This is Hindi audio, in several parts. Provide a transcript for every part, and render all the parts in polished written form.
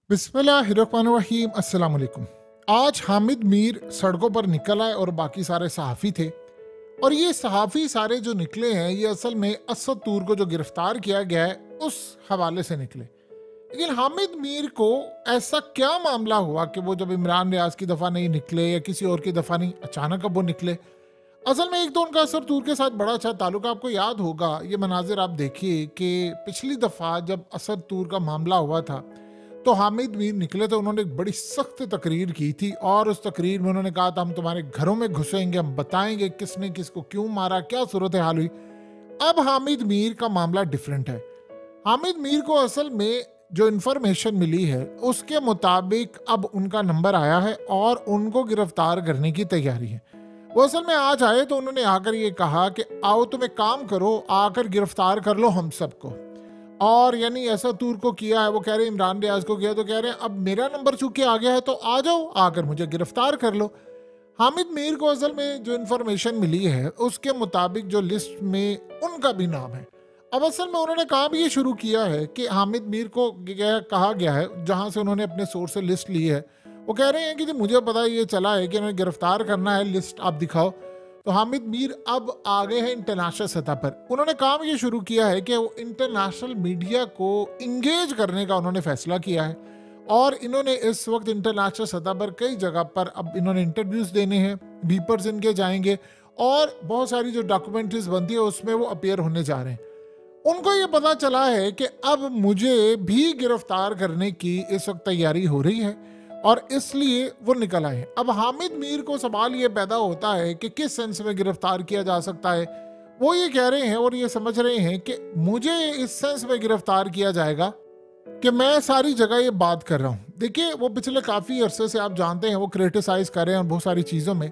बिस्मिल्लाहिर्रहमानिर्रहीम अस्सलाम वालेकुम। आज हामिद मीर सड़कों पर निकल आए और बाकी सारे सहाफ़ी थे। और ये सहाफ़ी सारे जो निकले हैं ये असल में असद तूर को जो गिरफ्तार किया गया है उस हवाले से निकले। लेकिन हामिद मीर को ऐसा क्या मामला हुआ कि वो जब इमरान रियाज की दफ़ा नहीं निकले या किसी और की दफ़ा नहीं, अचानक अब वो निकले। असल में एक तो उनका असद तूर के साथ बड़ा अच्छा ताल्लुक, आपको याद होगा ये मनाजिर आप देखिए कि पिछली दफ़ा जब असद तूर का मामला हुआ था तो हामिद मीर निकले तो उन्होंने एक बड़ी सख्त तकरीर की थी और उस तकरीर में उन्होंने कहा था हम तुम्हारे घरों में घुसेंगे, हम बताएंगे किसने किसको क्यों मारा, क्या सूरत हाल हुई। अब हामिद मीर का मामला डिफरेंट है। हामिद मीर को असल में जो इन्फॉर्मेशन मिली है उसके मुताबिक अब उनका नंबर आया है और उनको गिरफ्तार करने की तैयारी है। वो असल में आज आए तो उन्होंने आकर ये कहा कि आओ तुम एक काम करो, आकर गिरफ्तार कर लो हम सबको। और यानी ऐसा तूर को किया है, वो कह रहे हैं इमरान रियाज को किया तो कह रहे हैं अब मेरा नंबर चूंकि आ गया है तो आ जाओ, आकर मुझे गिरफ्तार कर लो। हामिद मीर को असल में जो इन्फॉर्मेशन मिली है उसके मुताबिक जो लिस्ट में उनका भी नाम है। अब असल में उन्होंने काम ये शुरू किया है कि हामिद मीर को कहा गया है, जहां से उन्होंने अपने सोर्स से लिस्ट ली है, वो कह रहे हैं कि जी मुझे पता ये चला है कि उन्हें गिरफ्तार करना है, लिस्ट आप दिखाओ। तो हामिद मीर अब आगे हैं इंटरनेशनल सतह पर। उन्होंने काम ये शुरू किया है कि वो इंटरनेशनल मीडिया को इंगेज करने का उन्होंने फैसला किया है और इन्होंने इस वक्त इंटरनेशनल सतह पर कई जगह पर अब इन्होंने इंटरव्यूज़ देने हैं, बीपर्स इनके जाएंगे और बहुत सारी जो डॉक्यूमेंट्रीज बनती है उसमें वो अपीयर होने जा रहे हैं। उनको ये पता चला है कि अब मुझे भी गिरफ्तार करने की इस वक्त तैयारी हो रही है और इसलिए वो निकल आए। अब हामिद मीर को सवाल ये पैदा होता है कि किस सेंस में गिरफ्तार किया जा सकता है। वो ये कह रहे हैं और ये समझ रहे हैं कि मुझे इस सेंस में गिरफ्तार किया जाएगा कि मैं सारी जगह ये बात कर रहा हूँ। देखिए वो पिछले काफ़ी अरसे से आप जानते हैं वो क्रिटिसाइज कर रहे हैं बहुत सारी चीज़ों में,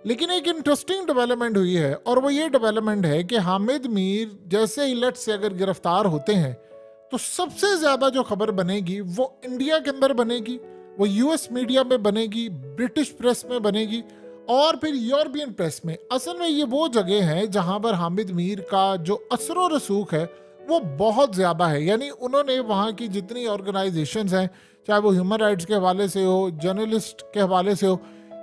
लेकिन एक इंटरेस्टिंग डेवलपमेंट हुई है और वो ये डेवलपमेंट है कि हामिद मीर जैसे ही लेट से अगर गिरफ्तार होते हैं तो सबसे ज़्यादा जो खबर बनेगी वो इंडिया के अंदर बनेगी, वो यूएस मीडिया में बनेगी, ब्रिटिश प्रेस में बनेगी और फिर यूरोपियन प्रेस में। असल में ये वो जगह है जहां पर हामिद मीर का जो असर व रसूख है वो बहुत ज़्यादा है। यानी उन्होंने वहाँ की जितनी ऑर्गेनाइजेशंस हैं, चाहे वो ह्यूमन राइट्स के हवाले से हो, जर्नलिस्ट के हवाले से हो,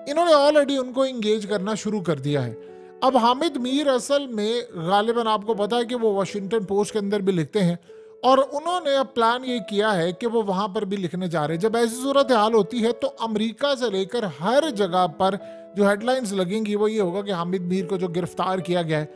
इन्होंने ऑलरेडी उनको इंगेज करना शुरू कर दिया है। अब हामिद मीर असल में गालिबन आपको पता है कि वो वाशिंगटन पोस्ट के अंदर भी लिखते हैं और उन्होंने अब प्लान ये किया है कि वो वहाँ पर भी लिखने जा रहे हैं। जब ऐसी सूरत हाल होती है तो अमेरिका से लेकर हर जगह पर जो हेडलाइंस लगेंगी वो ये होगा कि हामिद मीर को जो गिरफ्तार किया गया है।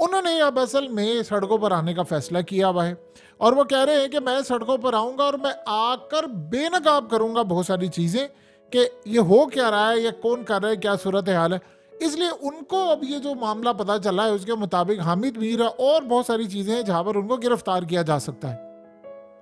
उन्होंने अब असल में सड़कों पर आने का फैसला किया हुआ है और वो कह रहे हैं कि मैं सड़कों पर आऊँगा और मैं आकर बेनकाब करूँगा बहुत सारी चीज़ें कि ये हो क्या रहा है या कौन कर रहा है, क्या सूरत हाल है। इसलिए उनको अब ये जो मामला पता चला है उसके मुताबिक हामिद मीर और बहुत सारी चीज़ें हैं जहाँ पर उनको गिरफ्तार किया जा सकता है।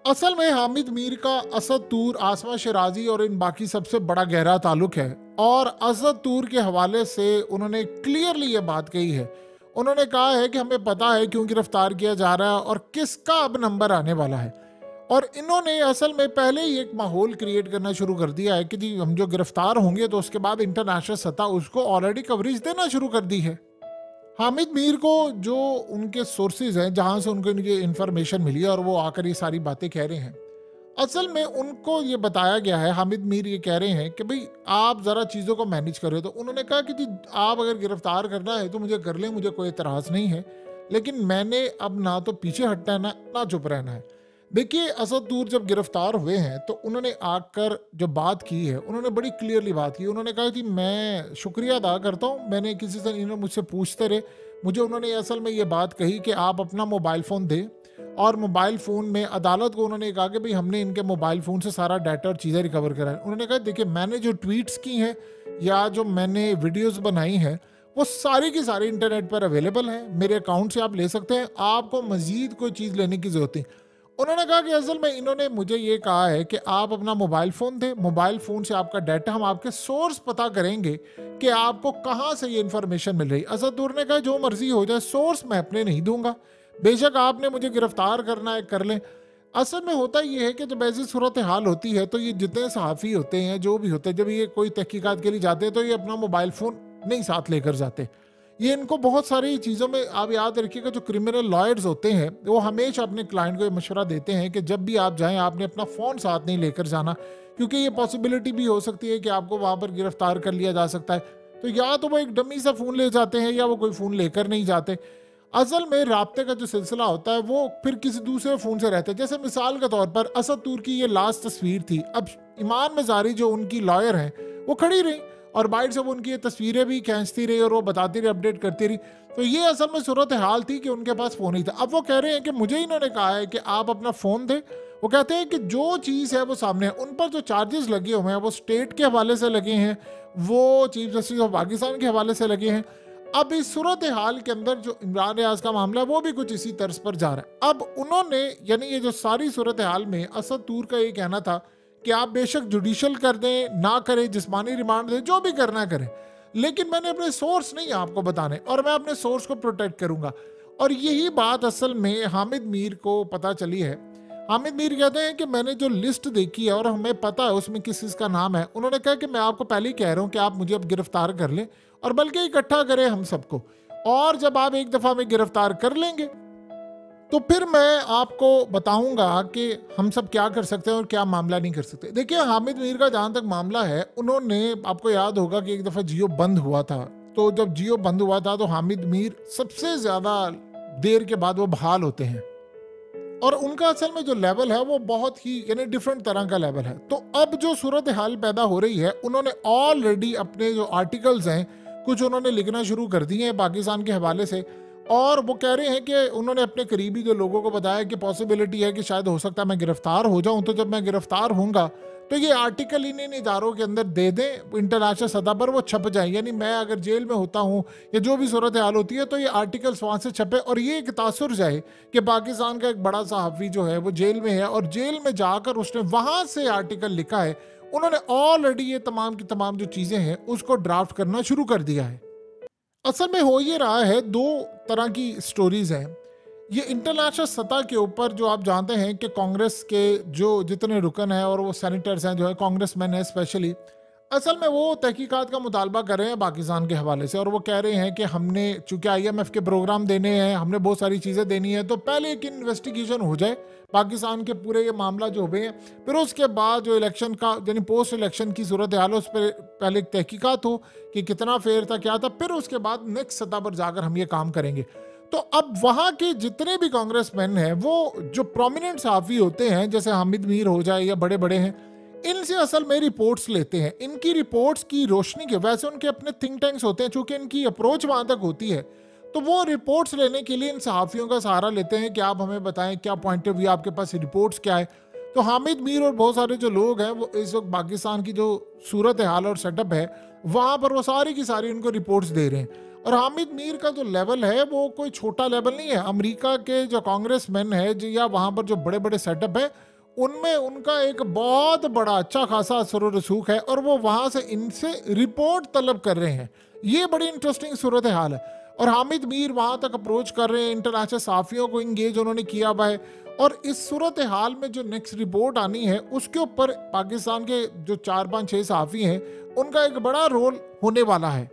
असल में हामिद मीर का असद तूर, आसमा शराजी और इन बाकी सबसे बड़ा गहरा ताल्लुक है और असद तूर के हवाले से उन्होंने क्लियरली ये बात कही है। उन्होंने कहा है कि हमें पता है क्यों गिरफ्तार किया जा रहा है और किसका अब नंबर आने वाला है। और इन्होंने असल में पहले ही एक माहौल क्रिएट करना शुरू कर दिया है कि जी हम जो गिरफ्तार होंगे तो उसके बाद इंटरनेशनल सतह उसको ऑलरेडी कवरेज देना शुरू कर दी है। हामिद मीर को जो उनके सोर्सेज हैं जहां से उनको इनकी इंफॉर्मेशन मिली है और वो आकर ये सारी बातें कह रहे हैं, असल में उनको ये बताया गया है, हामिद मीर ये कह रहे हैं कि भाई आप ज़रा चीज़ों को मैनेज करो। तो उन्होंने कहा कि जी आप अगर गिरफ्तार करना है तो मुझे कर लें, मुझे कोई एतराज़ नहीं है, लेकिन मैंने अब ना तो पीछे हटना है ना चुप रहना है। देखिए असद तूर जब गिरफ्तार हुए हैं तो उन्होंने आकर जो बात की है उन्होंने बड़ी क्लियरली बात की। उन्होंने कहा कि मैं शुक्रिया अदा करता हूँ, मैंने किसी से इन्होंने मुझसे पूछते रहे, मुझे उन्होंने असल में ये बात कही कि आप अपना मोबाइल फ़ोन दें और मोबाइल फ़ोन में अदालत को उन्होंने कहा कि भाई हमने इनके मोबाइल फ़ोन से सारा डाटा और चीज़ें रिकवर करा है। उन्होंने कहा देखिए मैंने जो ट्वीट्स की हैं या जो मैंने वीडियोज़ बनाई हैं वो सारी की सारी इंटरनेट पर अवेलेबल है, मेरे अकाउंट से आप ले सकते हैं, आपको मज़ीद कोई चीज़ लेने की ज़रूरत नहीं। उन्होंने कहा कि असल में इन्होंने मुझे ये कहा है कि आप अपना मोबाइल फ़ोन दें, मोबाइल फ़ोन से आपका डाटा, हम आपके सोर्स पता करेंगे कि आपको कहाँ से ये इन्फॉर्मेशन मिल रही। असद तूर ने कहा जो मर्जी हो जाए, सोर्स मैं अपने नहीं दूंगा, बेशक आपने मुझे गिरफ्तार करना है कर लें। असल में होता ये है कि जब ऐसी सूरत हाल होती है तो ये जितने सहाफ़ी होते हैं जो भी होते हैं, जब ये कोई तहकीकात के लिए जाते हैं तो ये अपना मोबाइल फ़ोन नहीं साथ लेकर जाते। ये इनको बहुत सारी चीज़ों में आप याद रखिएगा, जो क्रिमिनल लॉयर्स होते हैं वो हमेशा अपने क्लाइंट को ये मशवरा देते हैं कि जब भी आप जाएं आपने अपना फ़ोन साथ नहीं लेकर जाना, क्योंकि ये पॉसिबिलिटी भी हो सकती है कि आपको वहाँ पर गिरफ्तार कर लिया जा सकता है। तो या तो वो एक डमी सा फ़ोन ले जाते हैं या वो कोई फ़ोन लेकर नहीं जाते। असल में राब्ते का जो सिलसिला होता है वो फिर किसी दूसरे फ़ोन से रहता है। जैसे मिसाल के तौर पर असद तूर की ये लास्ट तस्वीर थी, अब ईमान मज़ारी जो उनकी लॉयर हैं वो खड़ी रही और बाहर से वो उनकी ये तस्वीरें भी खींचती रही और वो बताती रही, अपडेट करती रही। तो ये असल में सूरत हाल थी कि उनके पास फ़ोन ही था। अब वो कह रहे हैं कि मुझे इन्होंने कहा है कि आप अपना फ़ोन दें। वो कहते हैं कि जो चीज़ है वो सामने है, उन पर जो चार्जेस लगे हुए हैं वो स्टेट के हवाले से लगे हैं, वो चीफ जस्टिस ऑफ पाकिस्तान के हवाले से लगे हैं। अब इस सूरत हाल के अंदर जो इमरान रियाज का मामला है वो भी कुछ इसी तर्ज पर जा रहा है। अब उन्होंने यानी ये जो सारी सूरत हाल में असद तूर का ये कहना था कि आप बेशक जुडिशल कर दें ना करें, जिस्मानी रिमांड दें, जो भी करना करें, लेकिन मैंने अपने सोर्स नहीं आपको बताने और मैं अपने सोर्स को प्रोटेक्ट करूंगा। और यही बात असल में हामिद मीर को पता चली है। हामिद मीर कहते हैं कि मैंने जो लिस्ट देखी है और हमें पता है उसमें किस किस का नाम है, उन्होंने कहा कि मैं आपको पहले ही कह रहा हूं कि आप मुझे अब गिरफ्तार कर लें और बल्कि इकट्ठा करें हम सबको, और जब आप एक दफ़ा में गिरफ्तार कर लेंगे तो फिर मैं आपको बताऊंगा कि हम सब क्या कर सकते हैं और क्या मामला नहीं कर सकते। देखिए हामिद मीर का जहाँ तक मामला है, उन्होंने, आपको याद होगा कि एक दफ़ा जियो बंद हुआ था, तो जब जियो बंद हुआ था तो हामिद मीर सबसे ज़्यादा देर के बाद वो बहाल होते हैं और उनका असल में जो लेवल है वो बहुत ही यानी डिफरेंट तरह का लेवल है। तो अब जो सूरत हाल पैदा हो रही है, उन्होंने ऑलरेडी अपने जो आर्टिकल्स हैं कुछ उन्होंने लिखना शुरू कर दिए हैं पाकिस्तान के हवाले से, और वो कह रहे हैं कि उन्होंने अपने करीबी जो लोगों को बताया कि पॉसिबिलिटी है कि शायद हो सकता है मैं गिरफ्तार हो जाऊं, तो जब मैं गिरफ्तार होऊंगा तो ये आर्टिकल इन्हीं इदारों के अंदर दे दें, इंटरनेशनल सतह पर वो छप जाए। यानी मैं अगर जेल में होता हूँ या जो भी सूरत हाल होती है तो ये आर्टिकल्स वहाँ से छपे और ये एक तासुर जाए कि पाकिस्तान का एक बड़ा सहाफ़ी जो है वो जेल में है और जेल में जाकर उसने वहाँ से आर्टिकल लिखा है। उन्होंने ऑलरेडी ये तमाम की तमाम जो चीज़ें हैं उसको ड्राफ्ट करना शुरू कर दिया है। असल में हो ये रहा है, दो तरह की स्टोरीज हैं। ये इंटरनेशनल सतह के ऊपर जो आप जानते हैं कि कांग्रेस के जो जितने रुकन हैं और वो सेनेटर्स हैं जो है कांग्रेसमैन है स्पेशली, असल में वो तहकीकात का मुतालबा कर रहे हैं पाकिस्तान के हवाले से और वो कह रहे हैं कि हमने चूंकि IMF के प्रोग्राम देने हैं, हमने बहुत सारी चीज़ें देनी है, तो पहले एक इन्वेस्टिगेशन हो जाए पाकिस्तान के पूरे ये मामला जो हुए हैं, फिर उसके बाद जो इलेक्शन का यानी पोस्ट इलेक्शन की सूरत हाल है उस पर पहले एक तहकीकात हो कि कितना फेयर था क्या था, फिर उसके बाद नेक्स्ट सतह पर जाकर हम ये काम करेंगे। तो अब वहाँ के जितने भी कांग्रेसमैन हैं वो जो प्रोमिनेंट सहाफ़ी होते हैं जैसे हामिद मीर हो जाए या बड़े बड़े हैं, इनसे असल में रिपोर्ट्स लेते हैं। इनकी रिपोर्ट्स की रोशनी के वैसे उनके अपने थिंक टैंक्स होते हैं, चूंकि इनकी अप्रोच वहाँ तक होती है तो वो रिपोर्ट्स लेने के लिए इन सहाफ़ियों का सहारा लेते हैं कि आप हमें बताएं क्या पॉइंट ऑफ व्यू, आपके पास रिपोर्ट्स क्या है। तो हामिद मीर और बहुत सारे जो लोग हैं वो इस वक्त पाकिस्तान की जो सूरत हाल और सेटअप है वहाँ पर वो सारी की सारी उनको रिपोर्ट्स दे रहे हैं। और हामिद मीर का जो लेवल है वो कोई छोटा लेवल नहीं है। अमेरिका के जो कांग्रेसमैन है या वहाँ पर जो बड़े बड़े सेटअप है उनमें उनका एक बहुत बड़ा अच्छा खासा असर और रसूख है और वो वहाँ से इनसे रिपोर्ट तलब कर रहे हैं। ये बड़ी इंटरेस्टिंग सूरत हाल है और हामिद मीर वहाँ तक अप्रोच कर रहे हैं, इंटरनेशनल सहाफ़ियों को इंगेज उन्होंने किया हुआ है। और इस सूरत हाल में जो नेक्स्ट रिपोर्ट आनी है उसके ऊपर पाकिस्तान के जो 4-5-6 सहाफ़ी हैं उनका एक बड़ा रोल होने वाला है।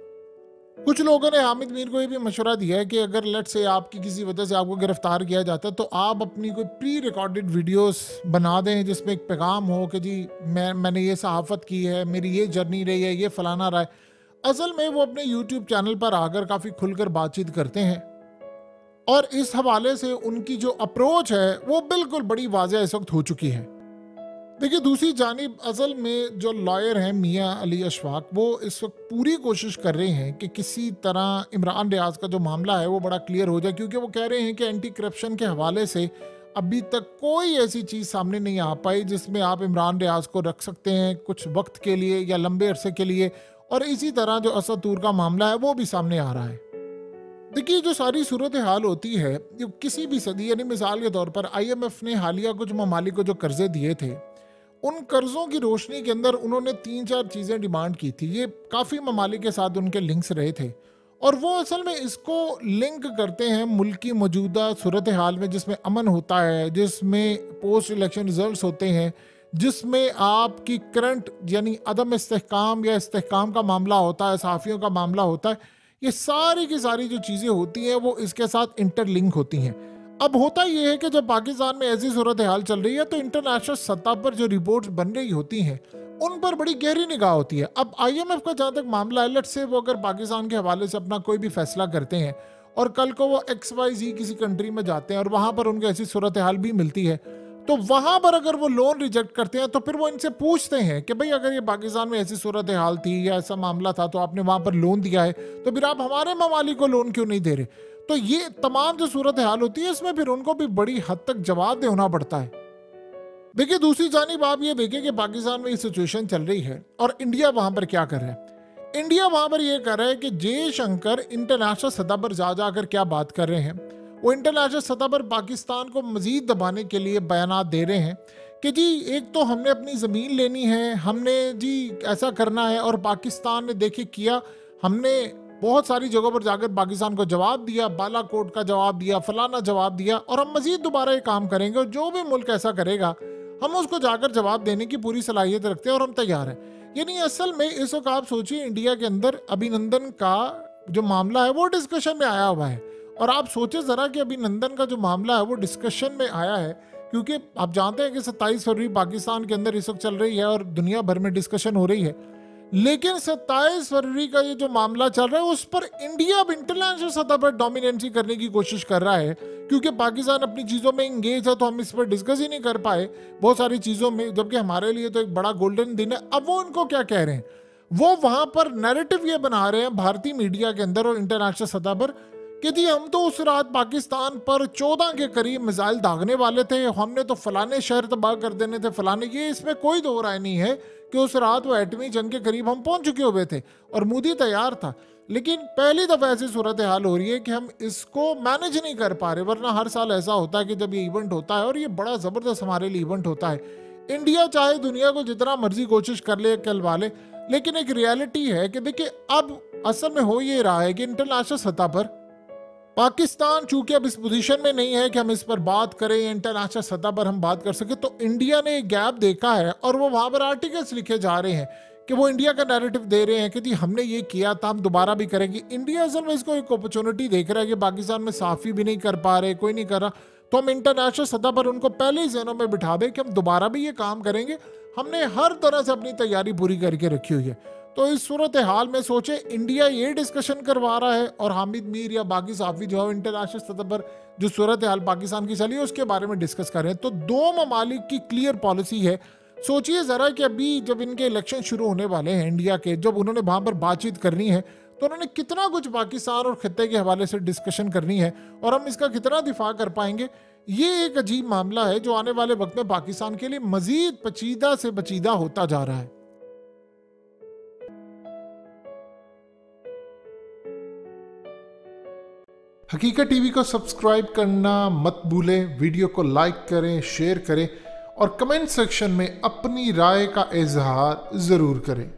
कुछ लोगों ने हामिद मीर को ये भी मशवरा दिया है कि अगर लेट से आपकी किसी वजह से आपको गिरफ्तार किया जाता है तो आप अपनी कोई प्री रिकॉर्डेड वीडियोस बना दें जिसमें एक पैगाम हो कि जी मैंने ये सहाफ़त की है, मेरी ये जर्नी रही है, ये फलाना रहा है। असल में वो अपने यूट्यूब चैनल पर आकर काफ़ी खुलकर बातचीत करते हैं और इस हवाले से उनकी जो अप्रोच है वो बिल्कुल बड़ी वाज़ेह इस वक्त हो चुकी है। देखिए दूसरी जानिब असल में जो लॉयर हैं मियां अली अशफाक, वो इस वक्त पूरी कोशिश कर रहे हैं कि किसी तरह इमरान रियाज का जो मामला है वो बड़ा क्लियर हो जाए, क्योंकि वो कह रहे हैं कि एंटी करप्शन के हवाले से अभी तक कोई ऐसी चीज़ सामने नहीं आ पाई जिसमें आप इमरान रियाज को रख सकते हैं कुछ वक्त के लिए या लंबे अरसे के लिए। और इसी तरह जो असद तूर का मामला है वो भी सामने आ रहा है। देखिए जो सारी सूरत हाल होती है किसी भी सदी, यानी मिसाल के तौर पर IMF ने हालिया कुछ ममालिक को जो कर्जे दिए थे उन कर्जों की रोशनी के अंदर उन्होंने 3-4 चीज़ें डिमांड की थी। ये काफ़ी ममालिक के साथ उनके लिंक्स रहे थे और वो असल में इसको लिंक करते हैं मुल्क की मौजूदा सूरत हाल में जिसमें अमन होता है, जिसमें पोस्ट इलेक्शन रिजल्ट्स होते हैं, जिसमें आपकी करंट यानी अदम इस्तेहकाम या इस्तेहकाम का मामला होता है, सहाफ़ियों का मामला होता है। ये सारी की सारी जो चीज़ें होती हैं वो इसके साथ इंटरलिंक होती हैं। अब होता ये है कि जब पाकिस्तान में ऐसी सूरत हाल चल रही है तो इंटरनेशनल सतह पर जो रिपोर्ट्स बन रही होती हैं उन पर बड़ी गहरी निगाह होती है। अब IMF का जहाँ तक मामला है, लेट्स से वो अगर पाकिस्तान के हवाले से अपना कोई भी फैसला करते हैं और कल को वो XYZ किसी कंट्री में जाते हैं और वहाँ पर उनको ऐसी सूरत हाल भी मिलती है, तो वहाँ पर अगर वो लोन रिजेक्ट करते हैं तो फिर वो इनसे पूछते हैं कि भाई अगर ये पाकिस्तान में ऐसी सूरत हाल थी या ऐसा मामला था तो आपने वहाँ पर लोन दिया है, तो फिर आप हमारे ममालिक को लोन क्यों नहीं दे रहे। तो ये तमाम जो सूरत हाल होती है इसमें फिर उनको भी बड़ी हद तक जवाब देना पड़ता है। देखिए दूसरी जानिब आप ये देखें कि पाकिस्तान में ये सिचुएशन चल रही है और इंडिया वहाँ पर क्या कर रहा है। इंडिया वहाँ पर ये कर रहा है कि जयशंकर इंटरनेशनल सतह पर जा जाकर क्या बात कर रहे हैं, वो इंटरनेशनल सतह पर पाकिस्तान को मजीद दबाने के लिए बयानात दे रहे हैं कि जी एक तो हमने अपनी ज़मीन लेनी है, हमने जी ऐसा करना है, और पाकिस्तान ने देखिए किया, हमने बहुत सारी जगहों पर जाकर पाकिस्तान को जवाब दिया, बालाकोट का जवाब दिया, फलाना जवाब दिया, और हम मजीद दोबारा ये काम करेंगे और जो भी मुल्क ऐसा करेगा हम उसको जाकर जवाब देने की पूरी सलाहियत रखते हैं और हम तैयार हैं। यानी असल में इस वक्त आप सोचिए इंडिया के अंदर अभिनंदन का जो मामला है वो डिस्कशन में आया हुआ है, और आप सोचे ज़रा कि अभिनंदन का जो मामला है वो डिस्कशन में आया है क्योंकि आप जानते हैं कि 27 फरवरी पाकिस्तान के अंदर इस वक्त चल रही है और दुनिया भर में डिस्कशन हो रही है, लेकिन 27 फरवरी का ये जो मामला चल रहा है उस पर इंडिया अब इंटरनेशनल सतह पर डोमिनेंसी करने की कोशिश कर रहा है क्योंकि पाकिस्तान अपनी चीज़ों में इंगेज है, तो हम इस पर डिस्कस ही नहीं कर पाए बहुत सारी चीज़ों में, जबकि हमारे लिए तो एक बड़ा गोल्डन दिन है। अब वो उनको क्या कह रहे हैं, वो वहाँ पर नैरेटिव ये बना रहे हैं भारतीय मीडिया के अंदर और इंटरनेशनल सतह पर कि जी हम तो उस रात पाकिस्तान पर 14 के करीब मिसाइल दागने वाले थे, हमने तो फलाने शहर तबाह कर देने थे, फलाने, ये इसमें कोई दो राय नहीं है कि उस रात वो एटमी जंग के करीब हम पहुंच चुके हुए थे और मोदी तैयार था। लेकिन पहली दफ़ा ऐसी सूरत हाल हो रही है कि हम इसको मैनेज नहीं कर पा रहे, वरना हर साल ऐसा होता है कि जब ये इवेंट होता है और ये बड़ा ज़बरदस्त हमारे लिए इवेंट होता है, इंडिया चाहे दुनिया को जितना मर्जी कोशिश कर ले कहलवा ले, लेकिन एक रियलिटी है कि देखिए अब असल में हो ये रहा है कि इंटरनेशनल सतह पर पाकिस्तान चूंकि अब इस पोजीशन में नहीं है कि हम इस पर बात करें, इंटरनेशनल सतह पर हम बात कर सके, तो इंडिया ने एक गैप देखा है और वो वहाँ पर आर्टिकल्स लिखे जा रहे हैं कि वो इंडिया का नैरेटिव दे रहे हैं कि जी हमने ये किया था, हम दोबारा भी करेंगे। इंडिया असल में इसको एक अपॉर्चुनिटी देख रहा है कि पाकिस्तान में साफ़ी भी नहीं कर पा रहे, कोई नहीं कर रहा, तो हम इंटरनेशनल सतह पर उनको पहले ही ज़हनों में बिठा दें कि हम दोबारा भी ये काम करेंगे, हमने हर तरह से अपनी तैयारी पूरी करके रखी हुई है। तो इस सूरत हाल में सोचे इंडिया ये डिस्कशन करवा रहा है और हामिद मीर या बाकी साफ़ी जो है इंटरनेशनल सतह पर जो सूरत हाल पाकिस्तान की चली है उसके बारे में डिस्कस कर रहे हैं। तो दो ममालिक की क्लियर पॉलिसी है। सोचिए ज़रा कि अभी जब इनके इलेक्शन शुरू होने वाले हैं इंडिया के, जब उन्होंने वहाँ पर बातचीत करनी है तो उन्होंने कितना कुछ पाकिस्तान और खित्ते के हवाले से डिस्कशन करनी है और हम इसका कितना दिफा कर पाएंगे। ये एक अजीब मामला है जो आने वाले वक्त में पाकिस्तान के लिए मजीद पेचीदा से पेचीदा होता जा रहा है। हकीकत टीवी को सब्सक्राइब करना मत भूलें, वीडियो को लाइक करें, शेयर करें और कमेंट सेक्शन में अपनी राय का इजहार ज़रूर करें।